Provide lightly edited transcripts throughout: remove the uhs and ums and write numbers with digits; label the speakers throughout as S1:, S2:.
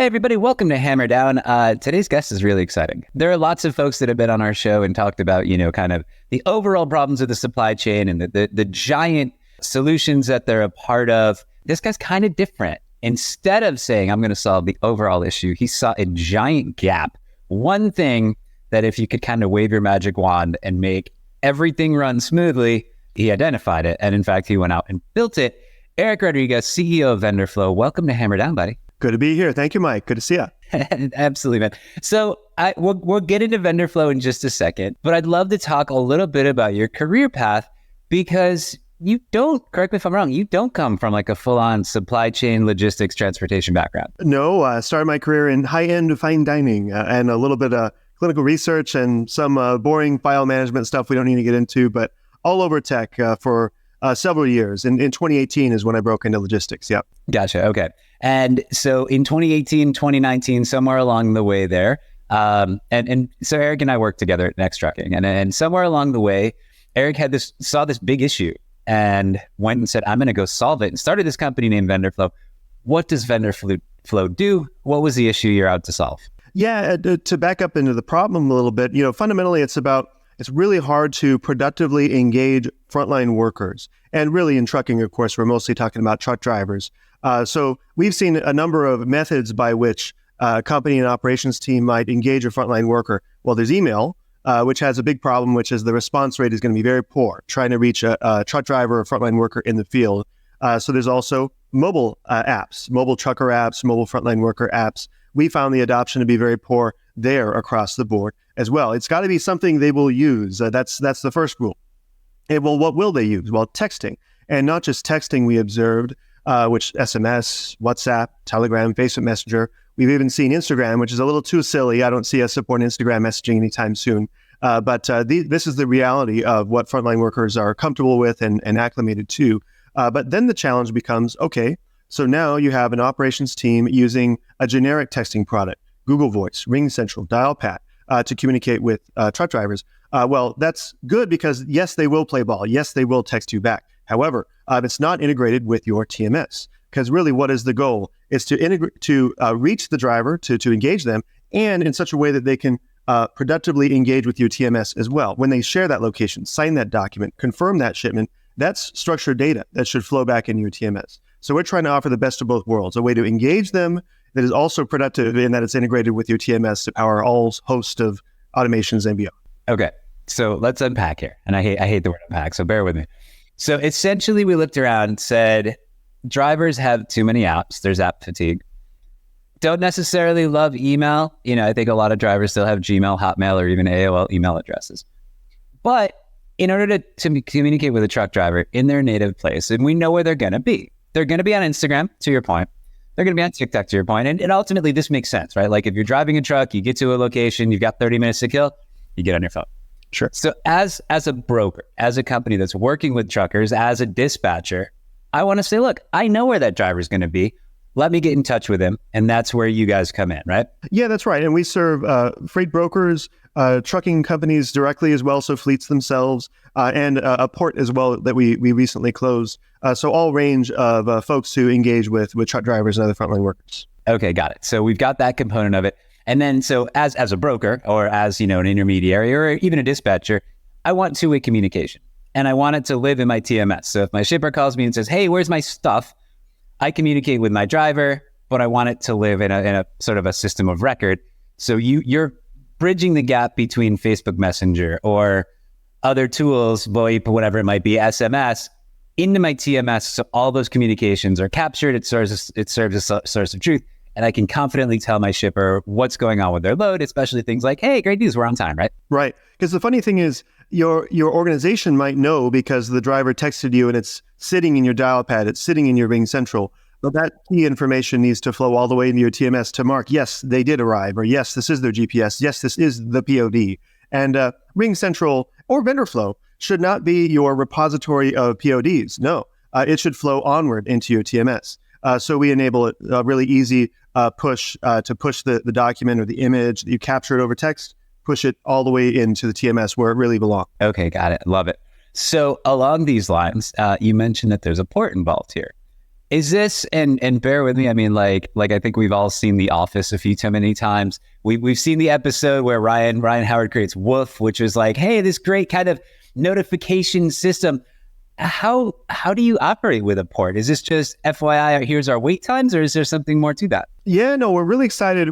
S1: everybody. Welcome to Hammer Down. Today's guest is really exciting. There are lots of folks that have been on our show and talked about, kind of the overall problems of the supply chain and the giant solutions that they're a part of. This guy's kind of different. Instead of saying, I'm going to solve the overall issue, he saw a giant gap. One thing that if you could kind of wave your magic wand and make everything run smoothly, he identified it. And in fact, he went out and built it. Eric Rodriguez, CEO of Vendorflow. Welcome to Hammer Down, buddy.
S2: Good to be here. Thank you, Mike. Good to see you.
S1: Absolutely, man. So we'll get into Vendorflow in just a second, but I'd love to talk a little bit about your career path because you don't, correct me if I'm wrong, you don't come from like a full-on supply chain, logistics, transportation background.
S2: No, I started my career in high-end fine dining and a little bit of clinical research and some boring file management stuff we don't need to get into, but all over tech for several years. And in 2018 is when I broke into logistics. Yep.
S1: Gotcha. Okay. And so in 2018, 2019, somewhere along the way there, and so Eric and I worked together at Next Trucking, and somewhere along the way, Eric saw this big issue and went and said, I'm going to go solve it, and started this company named Vendorflow. What does Vendorflow do? What was the issue you're out to solve?
S2: Yeah, to back up into the problem a little bit, fundamentally it's really hard to productively engage frontline workers. And really in trucking, of course, we're mostly talking about truck drivers. So we've seen a number of methods by which a company and operations team might engage a frontline worker. Well, there's email, which has a big problem, which is the response rate is going to be very poor, trying to reach a truck driver or frontline worker in the field. So there's also mobile apps, mobile trucker apps, mobile frontline worker apps. We found the adoption to be very poor there across the board as well. It's got to be something they will use. That's the first rule. Well, what will they use? Well, texting. And not just texting, we observed, which SMS, WhatsApp, Telegram, Facebook Messenger. We've even seen Instagram, which is a little too silly. I don't see us supporting Instagram messaging anytime soon. But this is the reality of what frontline workers are comfortable with and acclimated to. But then the challenge becomes, okay, so now you have an operations team using a generic texting product, Google Voice, RingCentral, Dialpad, to communicate with truck drivers. Well, that's good because yes, they will play ball. Yes, they will text you back. However, it's not integrated with your TMS because really what is the goal? Is to integrate, to reach the driver, to engage them, and in such a way that they can productively engage with your TMS as well. When they share that location, sign that document, confirm that shipment, that's structured data that should flow back into your TMS. So we're trying to offer the best of both worlds, a way to engage them that is also productive in that it's integrated with your TMS to power all host of automations and beyond.
S1: Okay, so let's unpack here. And I hate the word unpack, so bear with me. So essentially we looked around and said, drivers have too many apps. There's app fatigue. Don't necessarily love email. I think a lot of drivers still have Gmail, Hotmail, or even AOL email addresses. But in order to communicate with a truck driver in their native place, and we know where they're going to be. They're going to be on Instagram, to your point. They're going to be on TikTok, to your point. And ultimately, this makes sense, right? Like if you're driving a truck, you get to a location, you've got 30 minutes to kill, you get on your phone.
S2: Sure.
S1: So as a broker, as a company that's working with truckers, as a dispatcher, I want to say, look, I know where that driver's going to be. Let me get in touch with him. And that's where you guys come in, right? Yeah,
S2: that's right. And we serve freight brokers, trucking companies directly as well, so fleets themselves, and a port as well that we recently closed. So all range of folks who engage with truck drivers and other frontline workers.
S1: Okay, got it. So we've got that component of it. And then so as a broker or as an intermediary or even a dispatcher, I want two-way communication. And I want it to live in my TMS. So if my shipper calls me and says, hey, where's my stuff? I communicate with my driver, but I want it to live in a sort of a system of record. So you're bridging the gap between Facebook Messenger or other tools, VoIP, whatever it might be, SMS, into my TMS. So all those communications are captured. It serves as a source of truth. And I can confidently tell my shipper what's going on with their load, especially things like, hey, great news, we're on time, right?
S2: Right. Because the funny thing is, your organization might know because the driver texted you and it's sitting in your dial pad, it's sitting in your RingCentral. But that key information needs to flow all the way into your TMS to mark, yes, they did arrive, or yes, this is their GPS, yes, this is the POD. And RingCentral or Vendorflow should not be your repository of PODs. No, it should flow onward into your TMS. So we enable a really easy push to push the document or the image that you captured over text, push it all the way into the TMS where it really belongs.
S1: Okay, got it. Love it. So along these lines, you mentioned that there's a port involved here. Is this, and bear with me, I mean, like I think we've all seen The Office a few too many times. We've seen the episode where Ryan Howard creates Woof, which is like, hey, this great kind of notification system. How do you operate with a port? Is this just FYI, here's our wait times, or is there something more to that?
S2: Yeah, no, we're really excited.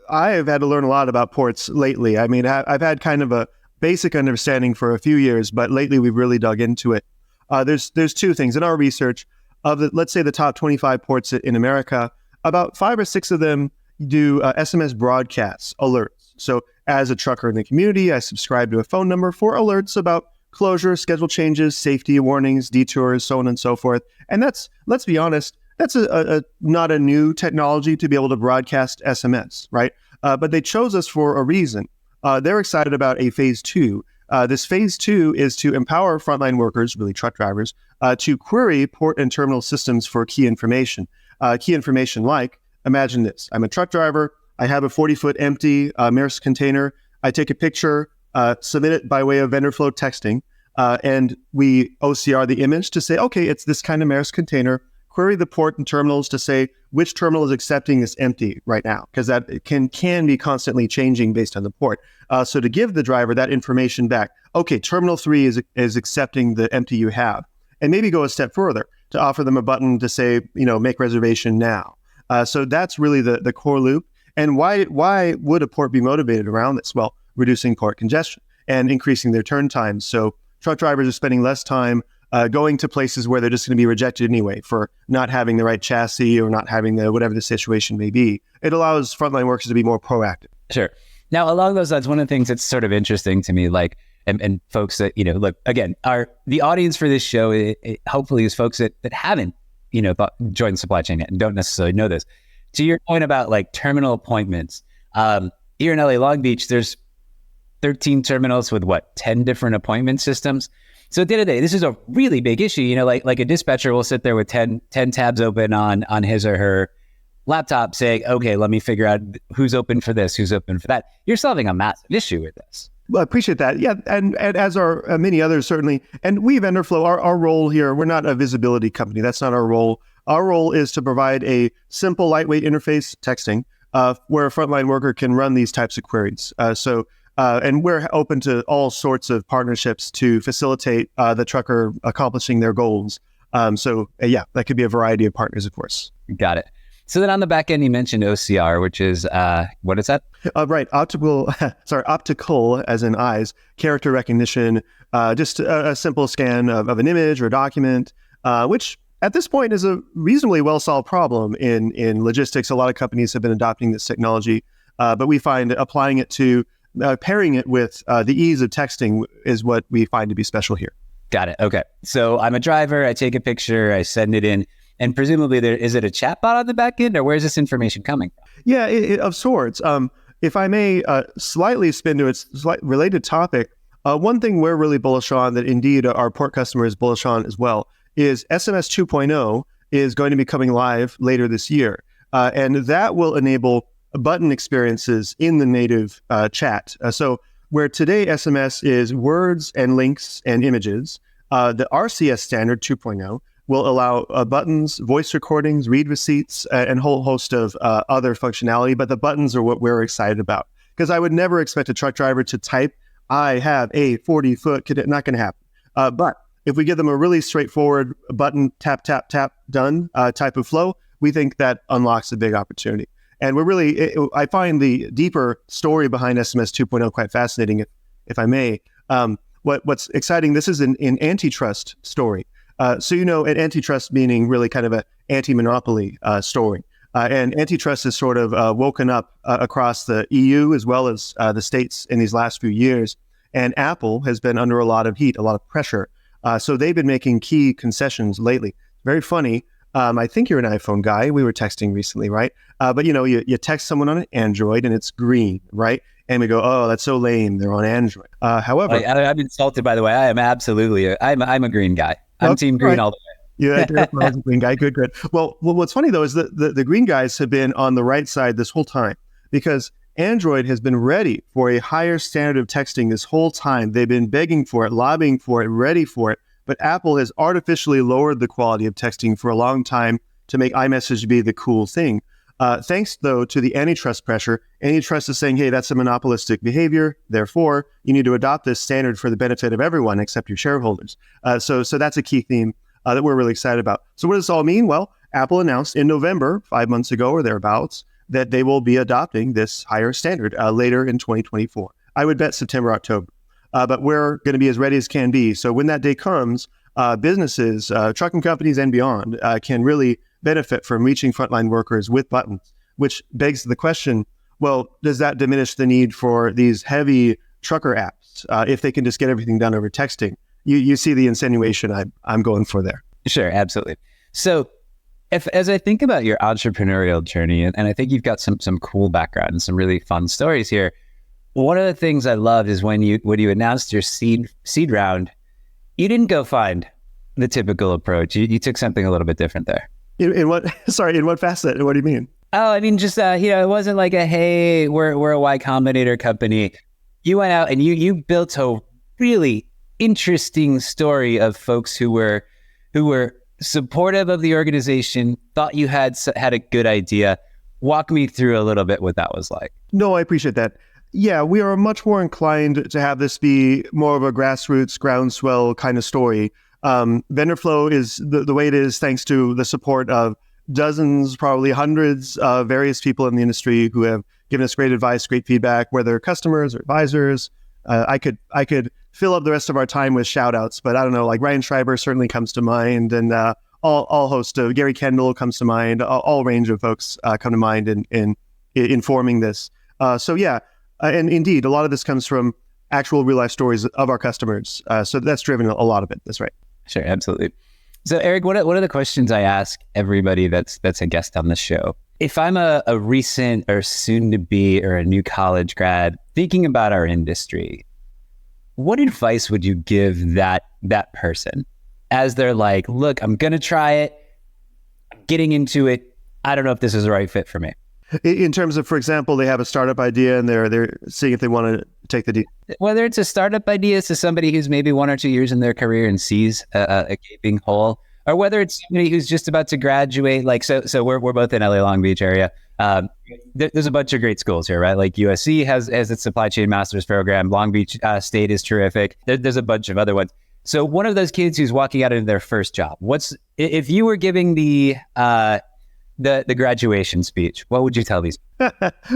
S2: I have had to learn a lot about ports lately. I mean, I've had kind of a basic understanding for a few years, but lately we've really dug into it. There's two things in our research. Let's say the top 25 ports in America, about 5 or 6 of them do SMS broadcasts, alerts. So as a trucker in the community, I subscribe to a phone number for alerts about closure, schedule changes, safety warnings, detours, so on and so forth. And that's, let's be honest, that's not a new technology to be able to broadcast SMS, right? But they chose us for a reason. They're excited about a phase 2. This phase 2 is to empower frontline workers, really truck drivers, to query port and terminal systems for key information. Key information like, imagine this, I'm a truck driver, I have a 40-foot empty Maersk container, I take a picture, submit it by way of Vendorflow texting, and we OCR the image to say, okay, it's this kind of Maersk container, query the port and terminals to say which terminal is accepting this empty right now, because that can be constantly changing based on the port. So to give the driver that information back, okay, terminal 3 is accepting the empty you have, and maybe go a step further to offer them a button to say, make reservation now. So that's really the core loop. And why would a port be motivated around this? Well, reducing port congestion and increasing their turn times. So truck drivers are spending less time going to places where they're just going to be rejected anyway for not having the right chassis or not having whatever the situation may be. It allows frontline workers to be more proactive.
S1: Sure. Now, along those lines, one of the things that's sort of interesting to me, like, and folks that, look, again, the audience for this show, it hopefully is folks that haven't, joined the supply chain yet and don't necessarily know this. To your point about like terminal appointments, here in LA Long Beach, there's 13 terminals with 10 different appointment systems. So at the end of the day, this is a really big issue. Like a dispatcher will sit there with 10 tabs open on his or her laptop saying, okay, let me figure out who's open for this, who's open for that. You're solving a massive issue with this.
S2: Well, I appreciate that. Yeah, and as are many others, certainly. And we, Vendorflow, our role here, we're not a visibility company. That's not our role. Our role is to provide a simple, lightweight interface, texting, where a frontline worker can run these types of queries. And we're open to all sorts of partnerships to facilitate the trucker accomplishing their goals. That could be a variety of partners, of course.
S1: Got it. So then on the back end, you mentioned OCR, which is, what is that?
S2: Right. Optical as in eyes, character recognition, just a simple scan of an image or document, which at this point is a reasonably well-solved problem in logistics. A lot of companies have been adopting this technology, but we find applying it to pairing it with the ease of texting is what we find to be special here.
S1: Got it. Okay. So I'm a driver. I take a picture. I send it in. And presumably, is it a chatbot on the back end, or where's this information coming from?
S2: Yeah, of sorts. If I may slightly spin to its related topic, one thing we're really bullish on that indeed our port customer is bullish on as well is SMS 2.0 is going to be coming live later this year. And that will enable button experiences in the native chat. So where today SMS is words and links and images, the RCS standard 2.0 will allow buttons, voice recordings, read receipts, and a whole host of other functionality. But the buttons are what we're excited about. Because I would never expect a truck driver to type, I have a 40-foot cadet. Not going to happen. But if we give them a really straightforward button, tap, tap, tap, done type of flow, we think that unlocks a big opportunity. And I find the deeper story behind SMS 2.0 quite fascinating, if I may. What's exciting, this is an antitrust story. So an antitrust meaning really kind of an anti-monopoly story. And antitrust has sort of woken up across the EU as well as the States in these last few years. And Apple has been under a lot of heat, a lot of pressure. So they've been making key concessions lately. Very funny. I think you're an iPhone guy. We were texting recently, right? But you text someone on an Android and it's green, right? And we go, oh, that's so lame. They're on Android. However,
S1: I'm insulted, by the way. I am absolutely, I'm a green guy. I'm team green all the way.
S2: Yeah, Derek was a green guy. Good. Well, what's funny though is that the green guys have been on the right side this whole time because Android has been ready for a higher standard of texting this whole time. They've been begging for it, lobbying for it, ready for it. but Apple has artificially lowered the quality of texting for a long time to make iMessage be the cool thing. Thanks, though, to the antitrust pressure, antitrust is saying, hey, that's a monopolistic behavior. Therefore, you need to adopt this standard for the benefit of everyone except your shareholders. So that's a key theme that we're really excited about. So what does this all mean? Well, Apple announced in November, 5 months ago or thereabouts, that they will be adopting this higher standard later in 2024. I would bet September, October. But we're going to be as ready as can be. So when that day comes, businesses, trucking companies and beyond can really benefit from reaching frontline workers with buttons, which begs the question, well, does that diminish the need for these heavy trucker apps if they can just get everything done over texting? You see the insinuation I'm going for there.
S1: Sure, absolutely. So as I think about your entrepreneurial journey, and I think you've got some cool background and some really fun stories here, one of the things I loved is when you announced your seed round, you didn't go find the typical approach. You took something a little bit different there.
S2: In what? Sorry, in what facet? What do you mean?
S1: Oh, I mean, just it wasn't like a hey, we're a Y Combinator company. You went out and you built a really interesting story of folks who were supportive of the organization, thought you had a good idea. Walk me through a little bit what that was like.
S2: No, I appreciate that. Yeah, we are much more inclined to have this be more of a grassroots, groundswell kind of story. Vendorflow is the way it is thanks to the support of dozens, probably hundreds of various people in the industry who have given us great advice, great feedback, whether customers or advisors. I could fill up the rest of our time with shout outs, but I don't know, like Ryan Schreiber certainly comes to mind, and all host of Gary Kendall comes to mind, all range of folks come to mind in informing this. So yeah, and indeed, a lot of this comes from actual real life stories of our customers. So that's driven a lot of it. That's right.
S1: Sure, absolutely. So Eric, what are the questions I ask everybody that's a guest on the show? If I'm a recent or soon to be or a new college grad thinking about our industry, what advice would you give that person as they're like, look, I'm going to try it, I'm getting into it, I don't know if this is the right fit for me?
S2: In terms of, for example, they have a startup idea and they're seeing if they want to take the deal.
S1: Whether it's a startup idea to somebody who's maybe 1 or 2 years in their career and sees a gaping hole, or whether it's somebody who's just about to graduate, like so we're both in LA Long Beach area. There's a bunch of great schools here, right? Like USC has its supply chain master's program. Long Beach State is terrific. There's a bunch of other ones. So one of those kids who's walking out into their first job, if you were giving the graduation speech, what would you tell these?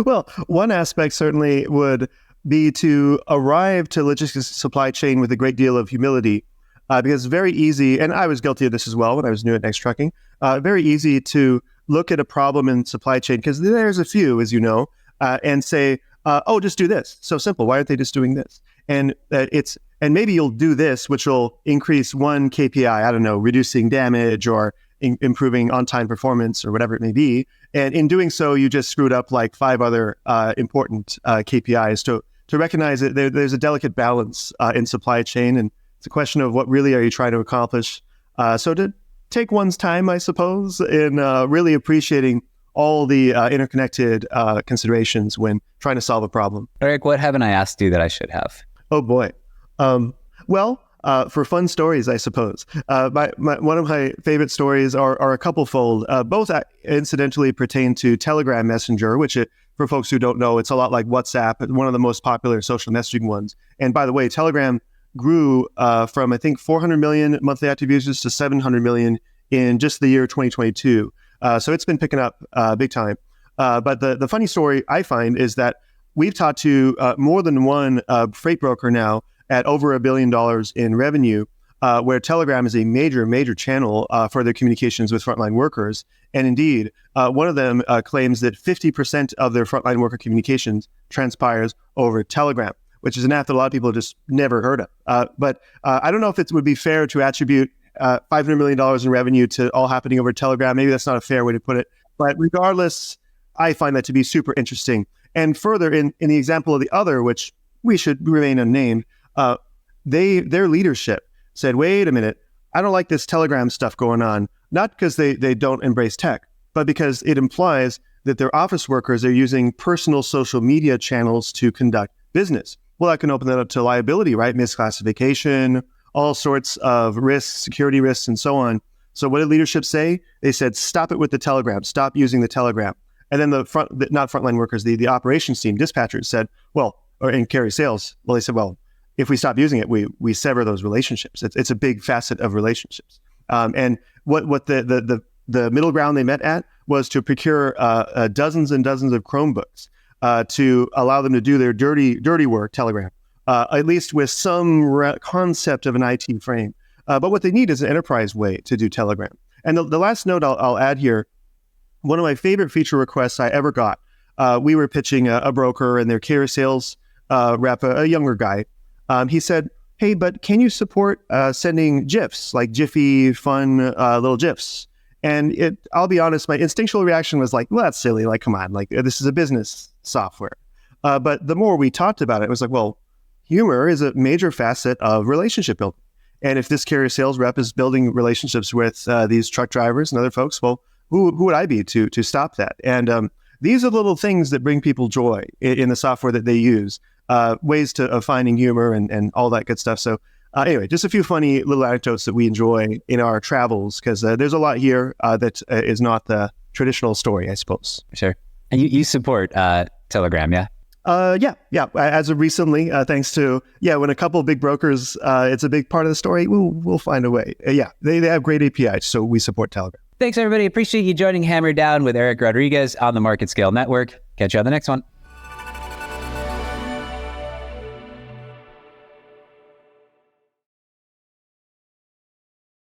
S2: Well, one aspect certainly would be to arrive to logistics supply chain with a great deal of humility, because it's very easy, and I was guilty of this as well when I was new at Next Trucking, very easy to look at a problem in supply chain, because there's a few, as you know, and say, oh, just do this. So simple. Why aren't they just doing this? And maybe you'll do this, which will increase one KPI, I don't know, reducing damage or improving on-time performance or whatever it may be. And in doing so, you just screwed up like 5 other important KPIs. To recognize that there's a delicate balance in supply chain, and it's a question of what really are you trying to accomplish. So to take one's time, I suppose, in really appreciating all the interconnected considerations when trying to solve a problem.
S1: Eric, what haven't I asked you that I should have?
S2: Oh boy. For fun stories, I suppose. One of my favorite stories are a couple-fold. Both incidentally pertain to Telegram Messenger, which for folks who don't know, it's a lot like WhatsApp, one of the most popular social messaging ones. And by the way, Telegram grew from, I think, 400 million monthly active users to 700 million in just the year 2022. So it's been picking up big time. But the funny story I find is that we've talked to more than one freight broker now at over $1 billion in revenue, where Telegram is a major channel for their communications with frontline workers. And indeed, one of them claims that 50% of their frontline worker communications transpires over Telegram, which is an app that a lot of people just never heard of. But I don't know if it would be fair to attribute $500 million in revenue to all happening over Telegram. Maybe that's not a fair way to put it. But regardless, I find that to be super interesting. And further, in the example of the other, which we should remain unnamed, their leadership said, wait a minute, I don't like this Telegram stuff going on, not because they don't embrace tech, but because it implies that their office workers are using personal social media channels to conduct business. Well, that can open that up to liability, right? Misclassification, all sorts of risks, security risks, and so on. So what did leadership say? They said, stop it with the Telegram, stop using the Telegram. And then not frontline workers, the operations team, dispatchers said, and carry sales. Well, they said, if we stop using it, we sever those relationships. It's a big facet of relationships. And what the middle ground they met at was to procure dozens and dozens of Chromebooks to allow them to do their dirty work, Telegram, at least with some concept of an IT frame. But what they need is an enterprise way to do Telegram. And the last note I'll add here, one of my favorite feature requests I ever got, we were pitching a broker and their carrier sales rep, a younger guy. He said, hey, but can you support sending GIFs, like Jiffy fun little GIFs? And I'll be honest, my instinctual reaction was like, well, that's silly. Like, come on, like this is a business software. But the more we talked about it was like, well, humor is a major facet of relationship building. And if this carrier sales rep is building relationships with these truck drivers and other folks, well, who would I be to stop that? And these are little things that bring people joy in the software that they use, ways of finding humor and all that good stuff. So anyway, just a few funny little anecdotes that we enjoy in our travels, because there's a lot here that is not the traditional story, I suppose.
S1: Sure. And you support Telegram, yeah?
S2: Yeah. As of recently, thanks to, when a couple of big brokers, it's a big part of the story, we'll find a way. They have great APIs, so we support Telegram.
S1: Thanks, everybody. Appreciate you joining Hammer Down with Eric Rodriguez on the Market Scale Network. Catch you on the next one.